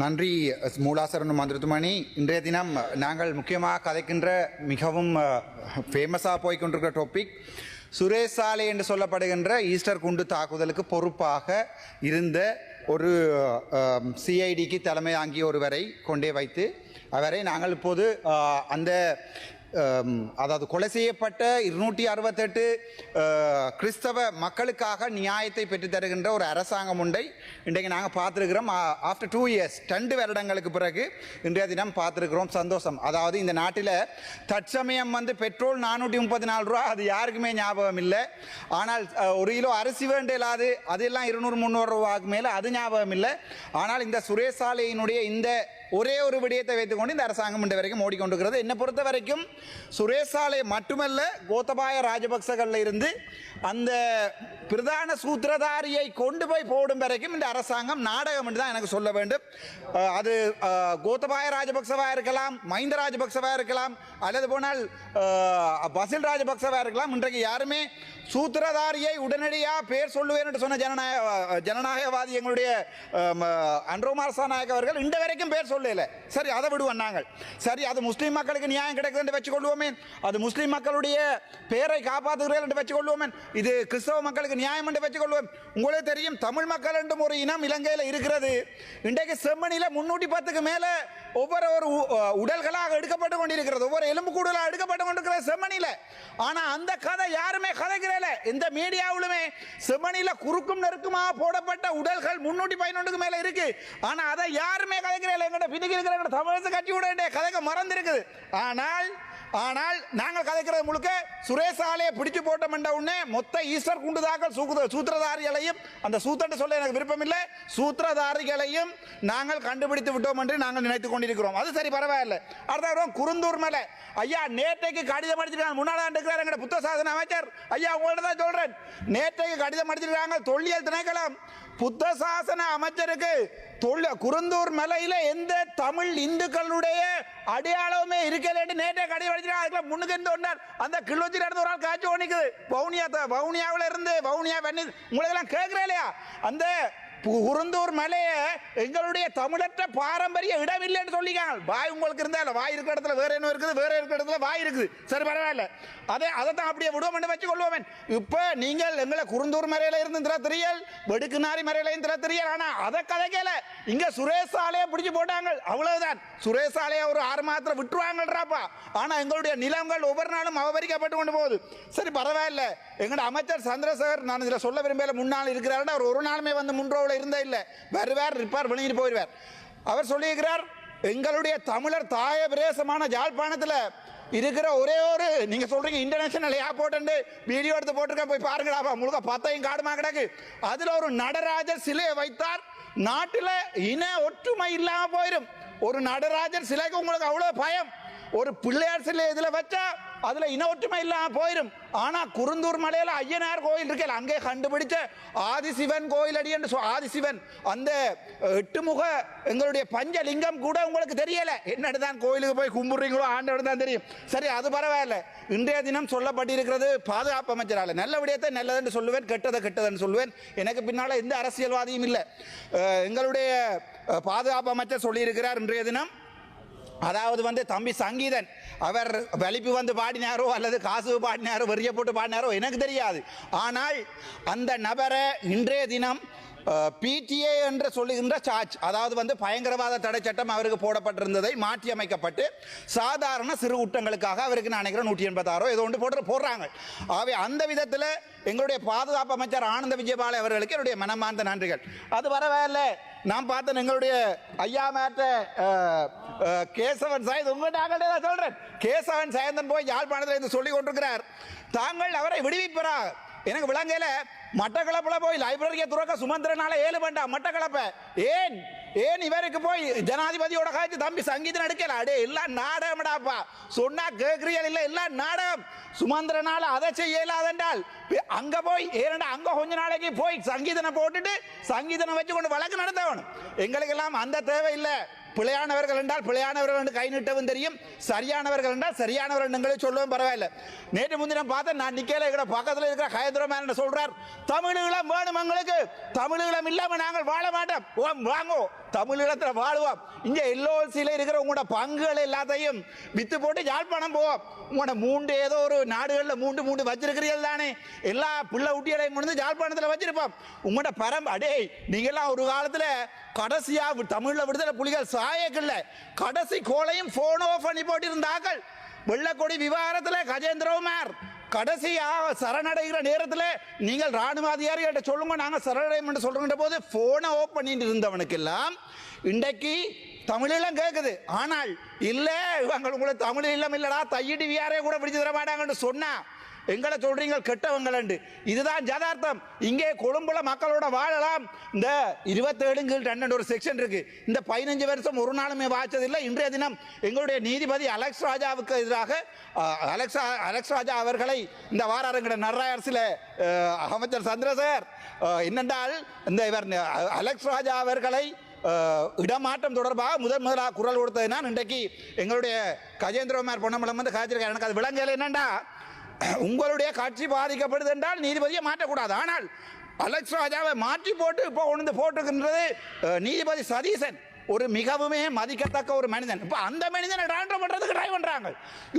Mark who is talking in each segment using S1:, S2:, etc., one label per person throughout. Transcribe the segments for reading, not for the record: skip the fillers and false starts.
S1: நன்றி மூலாசரணம் மந்திரத்துமணி. இன்றைய தினம் நாங்கள் முக்கியமாக கதைக்கின்ற மிகவும் ஃபேமஸாக போய்கொண்டிருக்கிற டாபிக் சுரேஷ் சாலை என்று சொல்லப்படுகின்ற ஈஸ்டர் குண்டு தாக்குதலுக்கு பொறுப்பாக இருந்த ஒரு சிஐடிக்கு தலைமை தாங்கிய ஒருவரை கொண்டே வைத்து அவரை நாங்கள் இப்போது அந்த அதாவது கொலை செய்யப்பட்ட 268 கிறிஸ்தவ மக்களுக்காக நியாயத்தை பெற்று தருகின்ற ஒரு அரசாங்கம் உண்டை இன்றைக்கு நாங்கள் பார்த்துருக்கிறோம். ஆஃப்டர் 2 இயர்ஸ் 2 வருடங்களுக்கு பிறகு இன்றைய தினம் பார்த்துருக்கிறோம். சந்தோஷம். அதாவது இந்த நாட்டில் தற்சமயம் பெட்ரோல் 434 ரூபா, அது யாருக்குமே ஞாபகம் இல்லை. ஆனால் ஒரு கிலோ அரிசி வேண்டியலாது அதெல்லாம் 200-300 ரூபாய்க்கு மேலே, அது ஞாபகம் இல்லை. ஆனால் இந்த சுரேஷ் சாலையினுடைய இந்த ஒரே ஒரு விடயத்தை வைத்துக்கொண்டு இந்த அரசாங்கம் இன்று வரைக்கும் ஓடிக்கொண்டிருக்கிறது. என்னை பொறுத்த வரைக்கும் சுரேஷ் சாலை மட்டுமல்ல, கோத்தபாய ராஜபக்சகளில் இருந்து அந்த பிரதான சூத்திரதாரியை கொண்டு போய் போடும் வரைக்கும் இந்த அரசாங்கம் நாடகம் என்று தான் எனக்கு சொல்ல வேண்டும். அது கோத்தபாய ராஜபக்சவாக இருக்கலாம், மஹிந்த ராஜபக்சவாக இருக்கலாம், அல்லது போனால் பசில் ராஜபக்சவாக இருக்கலாம். இன்றைக்கு யாருமே சூத்திரதாரியை உடனடியாக பேர் சொல்லுவேன் என்று சொன்ன ஜனநாயகவாதி எங்களுடைய அன்ரோமார் சாநாயக் அவர்கள் இன்று வரைக்கும் பேர் சொல்லல. சரி, அதை விடுவோம் நாங்கள். சரி, அது முஸ்லீம் மக்களுக்கு நியாயம் கிடைக்குது என்று வச்சுக்கொள்வோமே, அது முஸ்லீம் மக்களுடைய பேரை காப்பாற்றுகிறீர்கள் என்று வச்சுக்கொள்வோமே, இது கிறிஸ்தவ மக்களுக்கு நியாயம் என்று வச்சுக்கொள்வோம். உங்களுக்கு தெரியும், தமிழ் மக்கள் என்றும் ஒரு இனம் இலங்கையில் இருக்கிறது. இன்றைக்கு செம்மணியில் 310க்கு மேலே ஒவ்வொரு உடல்களாக எடுக்கப்பட்டு கொண்டிருக்கிறது, ஒவ்வொரு எலும்பு கூடுதலாக எடுக்கப்பட்டு கொண்டிருக்கிறது செம்மணியில். ஆனால் அந்த கதை யாருமே கதைக்கிறேன். இந்த மீடியாவிலுமே செம்மணியில குறுக்கும் நெருக்குமாக போடப்பட்ட உடல்கள் 311க்கு மேல இருக்கு. ஆனா அதை யாருமே கதைக்கிறேன். எங்கிட்ட பின்னுக்கு இருக்கிற தமிழக கட்சியோட கதைக்க மறந்திருக்குது. ஆனால் நாங்கள் கதைக்கிறது முழுக்க சுரேஷ் சாலையை பிடிச்சு போட்டோம் என்ற உடனே மொத்த ஈஸ்டர் குண்டுதாக்கள் சூத்திரதாரிகளையும், அந்த சூத்திரத்தை சொல்ல எனக்கு விருப்பம் இல்லை, சூத்திரதாரிகளையும் நாங்கள் கண்டுபிடித்து விட்டோம் என்று நாங்கள் நினைத்துக் கொண்டிருக்கிறோம். அது சரி, பரவாயில்லை. அடுத்த குருந்தூர் மேல ஐயா நேற்றைக்கு கடிதம் அடிச்சிருக்காங்க. முன்னாள் இருக்கிறார் எங்க புத்த சாசன அமைச்சர் ஐயா, உங்கள்ட்ட தான் சொல்றேன். நேற்றைக்கு கடிதம் அடிச்சிருக்காங்க தொல்லியல் திணைக்களம் புத்த சாசன அமைச்சருக்கு. குருந்தூர் மலையில எந்த தமிழ் இந்துக்களுடைய அடையாளமே இருக்கல நேற்றைய கடிதம் அடிச்சிருக்காங்க. முன்னுக்கு இருந்து ஒன்றார் அந்த கிளோச்சி நடந்த ஒரு ஆள் காட்சி ஓனிக்குது. வவுனியாவில் இருந்து வவுனியா வெண்ணி உங்களெல்லாம் கேட்கிறேன் இல்லையா? அந்த குருந்தூர் மலையை எங்களுடைய தமிழற்ற பாரம்பரிய இடம் இல்லைன்னு சொல்லிக்காங்க. வாய் உங்களுக்கு இருந்தா வாய் இருக்கிற இடத்துல வேற என்ன இருக்குது, வேற இருக்கிற இடத்துல வாய் இருக்குது. சரி, பரவாயில்ல. அதை தான் அப்படியே விடுவோம் வச்சு கொள்வோம். இப்ப நீங்கள் எங்களை குருந்தூர் மலையில இருந்து திரத்திரியல், வெடுக்குநாரி மலையிலையும் திரத்திரியல். ஆனா அதை கதைக்கல. இங்க சுரேஷ் சாலையை பிடிச்சு போட்டாங்க, அவ்வளவுதான். சுரேஷ் சாலையை ஒரு 6 மாதத்துல விட்டுருவாங்கப்பா. ஆனா எங்களுடைய நிலங்கள் ஒவ்வொரு நாளும் அபகரிக்கப்பட்டு கொண்டு போகுது. சரி, பரவாயில்ல. எங்களோட அமைச்சர் சந்திரசேகர், நான் இதுல சொல்ல விரும்பல, முன்னாள் இருக்கிறார். அவர் ஒரு நாளுமே முன்றோவில் இருந்தே இல்லை. வருவார், ரிப்பார், வெளியிட்டு போயிடுவார். அவர் சொல்லியிருக்கிறார், எங்களுடைய தமிழர் தாய பிரதேசமான யாழ்ப்பாணத்தில் இருக்கிற ஒரே ஒரு, நீங்க சொல்றீங்க இன்டர்நேஷனல் ஏர்போர்ட் வீடியோ எடுத்து போட்டிருக்க, போய் பாருங்களாப்பா, முழுக்க 10 காடுமா கிடக்கு. அதுல ஒரு நடராஜர் சிலையை வைத்தார். நாட்டில் இன ஒற்றுமை இல்லாம போயிடும். ஒரு நடராஜர் சிலைக்கு உங்களுக்கு அவ்வளவு பயம். ஒரு பிள்ளையார் சிலை இதுல வச்சா அதுல இன ஒற்றுமை இல்லாம போயிடும். ஆனா குருந்தூர் மலையில ஐயனார் கோயில் இருக்கல, அங்கே கண்டுபிடிச்ச ஆதிசிவன் கோயில் அடி என்று ஆதிசிவன், அந்த 8 முக எங்களுடைய பஞ்சலிங்கம் கூட உங்களுக்கு தெரியல. என்னதான் கோயிலுக்கு போய் கும்பிடுறீங்களோ ஆண்டவர் தான் தெரியும். சரி, அது பரவாயில்ல. இன்றைய தினம் சொல்லப்பட்டிருக்கிறது பாதுகாப்பு அமைச்சரால. நல்ல விடயத்தை நல்லதுன்னு சொல்லுவேன், கெட்டதை கெட்டதுன்னு சொல்லுவேன். எனக்கு பின்னால எந்த அரசியல்வாதியும் இல்லை. எங்களுடைய பாதுகாப்பு அமைச்சர் சொல்லியிருக்கிறார் இன்றைய தினம், அதாவது தம்பி சங்கீதன் அவர் வலிப்பு பாடினாரோ அல்லது காசு பாடினாரோ வெறிய போட்டு பாடினாரோ எனக்கு தெரியாது. ஆனால் அந்த நபரை இன்றைய தினம் பிடிஏ என்று சொல்லுகின்ற சார்ஜ், அதாவது பயங்கரவாத தடை சட்டம் அவருக்கு போடப்பட்டிருந்ததை மாற்றி அமைக்கப்பட்டு சாதாரண சிறு குற்றங்களுக்காக அவருக்கு நான் நினைக்கிறேன் 186 ஏதோ ஒன்று போடுறாங்க. ஆகவே அந்த விதத்தில் எங்களுடைய பாதுகாப்பு அமைச்சர் ஆனந்த விஜயபால அவர்களுக்கு என்னுடைய மனமார்ந்த நன்றிகள். அது வரவேல. நான் பார்த்தேன் எங்களுடைய ஐயா மேட்ட கேசவன் சாயந்த், உங்க நாங்களே தான் சொல்றேன், கேசவன் சாயந்தன் போய் யாழ்ப்பாணத்தில் இருந்து சொல்லிக் கொண்டிருக்கிறார், தாங்கள் அவரை விடுவிப்பரா. எனக்கு விளங்கல. மட்டக்களப்பில் போய் லைப்ரரியை துறக்க சுமந்திரனால 7 வேண்டாம் மட்டக்களப்ப. ஏன் இவருக்கு போய் ஜனாதிபதியோட காய்ச்சி தம்பி சங்கீதம் எடுக்கல. அடே எல்லாம் நாடகம்டாப்பா, சொன்னா கேட்கிறீர்கள் இல்லை, எல்லாம் நாடகம். சுமந்திரனால அதை செய்யலாதென்றால் அங்க போய் ஏனண்டா அங்க கொஞ்ச நாளைக்கு போய் சங்கீதனை போட்டுட்டு சங்கீதனை வச்சு கொண்டு வழக்கு நடத்தவனும். எங்களுக்கு எல்லாம் அந்த தேவை இல்லை. பிழையானவர்கள் என்றால் பிழையானவர்கள் என்று கை நீட்டவும் தெரியும், சரியானவர்கள் என்றால் சரியானவர்கள் எங்களை சொல்லவும் பரவாயில்லை. நேற்று முன்தினம் பார்த்தேன், நான் நிக்கல இருக்கிற பக்கத்தில் இருக்கிற கயந்திரமேன் சொல்றார், தமிழீழம் வேணும் எங்களுக்கு, தமிழீழம் இல்லாம நாங்கள் வாழ மாட்டோம், வாங்கோ தமிழீழத்தில் வாழ்வோம், இங்க எல்ஓசியில் இருக்கிற உங்களோட பங்குகள் எல்லாத்தையும் வித்து போட்டு யாழ்ப்பாணம் போவோம், உங்களோட மூன்று ஏதோ ஒரு நாடுகளில் மூன்று வச்சிருக்கிறீர்கள் தானே, எல்லா பிள்ளை ஊட்டியலையும் கொண்டு யாழ்ப்பாணத்தில் வச்சிருப்போம். உங்களோட அடே நீங்கெல்லாம் ஒரு காலத்தில் கடைசியா தமிழ்ல விடுதலை புலிகள் சாயக்கல்ல கடைசி கோளையும் போன் ஆஃப் பண்ணி போட்டிருந்தார்கள். வெள்ளக்கொடி விவகாரத்தில் கஜேந்திரகுமார் கடைசியாக சரணடைகிற நேரத்தில் நீங்கள் ராணுவ அதிகாரிகிட்ட சொல்லுங்க, நாங்கள் சரணடையும் சொல்றோங்கிற போது போனை ஆஃப் பண்ணிட்டு இருந்தவனுக்கெல்லாம் இன்றைக்கு தமிழெல்லாம் கேட்குது. ஆனால் இல்லை இவங்க உங்களுக்கு தமிழ் இல்லம் இல்லடா தையிட்டு வியாரே கூட பிடிச்சு தர மாட்டாங்கன்னு சொன்னா எங்களை சொல்றீங்க கெட்டவங்களண்டு. இதுதான் யதார்த்தம். இங்கே கொழும்புல மக்களோட வாழலாம். இந்த 27 ஒரு செக்ஷன் இருக்கு. இந்த 15 வருஷம் ஒரு நாளுமே வாய்ச்சதில்லை. இன்றைய தினம் எங்களுடைய நீதிபதி அலெக்ஸ் ராஜாவுக்கு எதிராக அலெக்ஸ் ராஜா அவர்களை இந்த வாரங்கிற நர்ராயரசில் அமைச்சர் சந்திரசேகர் என்னென்றால் இந்த இவர் அலெக்ஸ் ராஜா அவர்களை இடமாற்றம் தொடர்பாக முதலாக குரல் கொடுத்தது நான். இன்றைக்கு எங்களுடைய கஜேந்திரகுமார் பொன்னம்பலம் வந்து காய்ச்சிருக்காரு. எனக்கு அது விளங்கல. என்னண்டா உங்களுடைய கட்சி பாதிக்கப்படுது என்றால் நீதிபதியை மாற்றக்கூடாது. ஆனால் அலெக்ஸ் ராஜாவை மாற்றி போட்டு இப்போ கொண்டு போட்டுக்கின்றது நீதிபதி சதீசன், ஒரு மிகவுமே மதிக்கத்தக்க ஒரு மனிதன். இப்போ அந்த மனிதனை டிரான்ஸ்ஃபர் பண்ணுறதுக்கு ட்ரை பண்ணுறாங்க.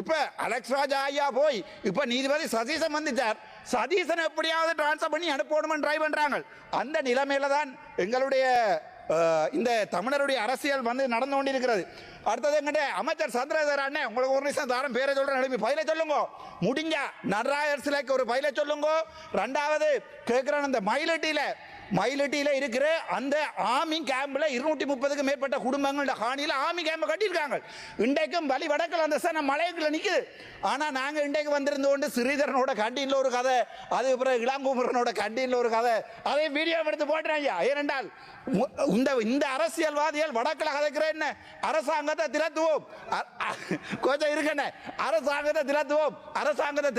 S1: இப்போ அலெக்ஸ் ராஜா ஐயா போய் இப்போ நீதிபதி சதீசன் வந்துச்சார், சதீசன் எப்படியாவது டிரான்ஸ்ஃபர் பண்ணி அனுப்பணும்னு ட்ரை பண்ணுறாங்க. அந்த நிலைமையில தான் எங்களுடைய இந்த தமிழருடைய அரசியல் வந்து நடந்து கொண்டிருக்கிறது. அடுத்தது எங்கிட்ட அமைச்சர் சந்திரசேகர் அண்ணே, உங்களுக்கு ஒரு நிமிஷம் தாரம் பேரை சொல்றேன், எழுப்பி பயில சொல்லுங்க. முடிஞ்சா நடராயர் சிலைக்கு ஒரு பயில சொல்லுங்க. ரெண்டாவது கேட்கிறேன், அந்த மயிலட்டியில இருக்கிற அந்த ஆர்மி கேம்ப்ல 230க்கு மேற்பட்ட குடும்பங்களோட காணியில் ஆர்மி கேம்பை கட்டியிருக்காங்க. இன்றைக்கும் வழி வடக்கில் அந்த சன மலைக்குள்ள நிற்குது. ஆனால் நாங்கள் இன்றைக்கு வந்திருந்து கொண்டு ஸ்ரீதரனோட கண்டியில் ஒரு கதை, அதுக்கப்புறம் இளங்குமரனோட கண்டியில் ஒரு கதை, அதை வீடியோ எடுத்து போட்டேன் ஐயா. ஏனென்றால் இந்த அரசியல்வாதிகள் வடக்கில் கதைக்கிற என்ன அரசாங்கத்தை திரத்துவோம், கொஞ்சம் இருக்கண்ண அரசாங்கத்தை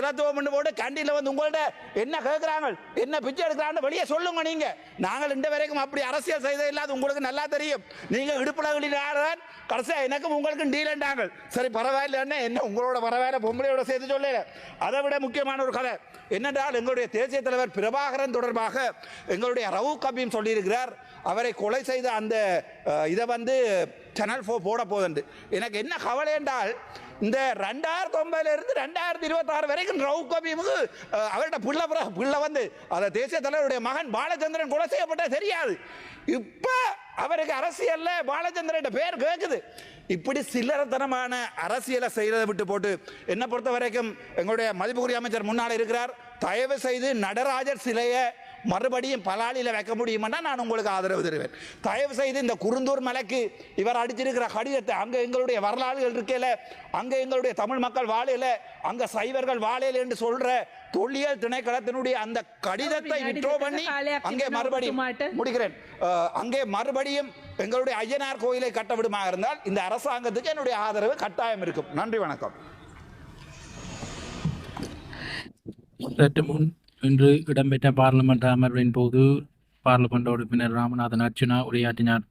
S1: திரத்துவோம் போட்டு கண்டியில் வந்து உங்கள்ட்ட என்ன கேட்கிறாங்க, என்ன பிச்சை எடுக்கிறாங்க வெளியே சொல்லுங்க. நீங்க நாங்கள் இந்த வரைக்கும் அப்படி அரசியல் செய்தது இல்லாத உங்களுக்கு நல்லா தெரியும். நீங்க இடுப்புலகளில் கடைசியா எனக்கும் உங்களுக்கும் டீலண்டாங்க. சரி பரவாயில்ல என்ன உங்களோட பரவாயில்ல பொம்பளையோட சேர்த்து சொல்லல. அதை விட முக்கியமான ஒரு கதை என்னென்றால் எங்களுடைய தேசிய தலைவர் பிரபாகரன் தொடர்பாக எங்களுடைய ரவுக் கபீம் சொல்லியிருக்கிறார், அவரை கொலை செய்த அந்த இதை வந்து சேனல் 4 போட போகுது. எனக்கு என்ன கவலை என்றால் இந்த 2009 2026 வரைக்கும் ரவுக் கபீமுக்கு அவர்கிட்ட பிள்ளை வந்து அந்த தேசிய தலைவருடைய மகன் பாலச்சந்திரன் கொலை செய்யப்பட்ட தெரியாது. இப்ப அவருக்கு அரசியல்ல பாலச்சந்திரன் பேர் கேட்குது. இப்படி சில்லறத்தனமான அரசியலை செய்யறதை விட்டு போட்டு என்ன பொறுத்த வரைக்கும் எங்களுடைய மதிப்புக்குரிய அமைச்சர் முன்னால் இருக்கிறார், தயவு செய்து நடராஜர் சிலையை மறுபடியும் பலாலியில் வைக்க முடியுமென்னா நான் உங்களுக்கு ஆதரவு தருவேன். தயவு செய்து இந்த குருந்தூர் மலைக்கு இவர் அடிச்சிருக்கிற கடிதத்தை, அங்கே எங்களுடைய வரலாறுகள் இருக்கையில், அங்கே எங்களுடைய தமிழ் மக்கள் வாழையில, அங்கே சைவர்கள் வாழையில என்று சொல்ற தொல்லியல் திணைக்களத்தினுடைய அந்த கடிதத்தை விட்ரோ பண்ணி அங்கே மறுபடியும் முடிக்கிறேன், அங்கே மறுபடியும் எங்களுடைய ஐயனார் கோயிலை கட்ட விடுமாக இருந்தால் இந்த அரசாங்கத்துக்கு என்னுடைய ஆதரவு கட்டாயம் இருக்கும். நன்றி, வணக்கம்.
S2: சற்று முன் இன்று இடம்பெற்ற பார்லிமெண்ட் அமர்வின் போது பார்லிமெண்ட் உறுப்பினர் ராமநாதன் அர்ச்சுனா உரையாற்றினார்.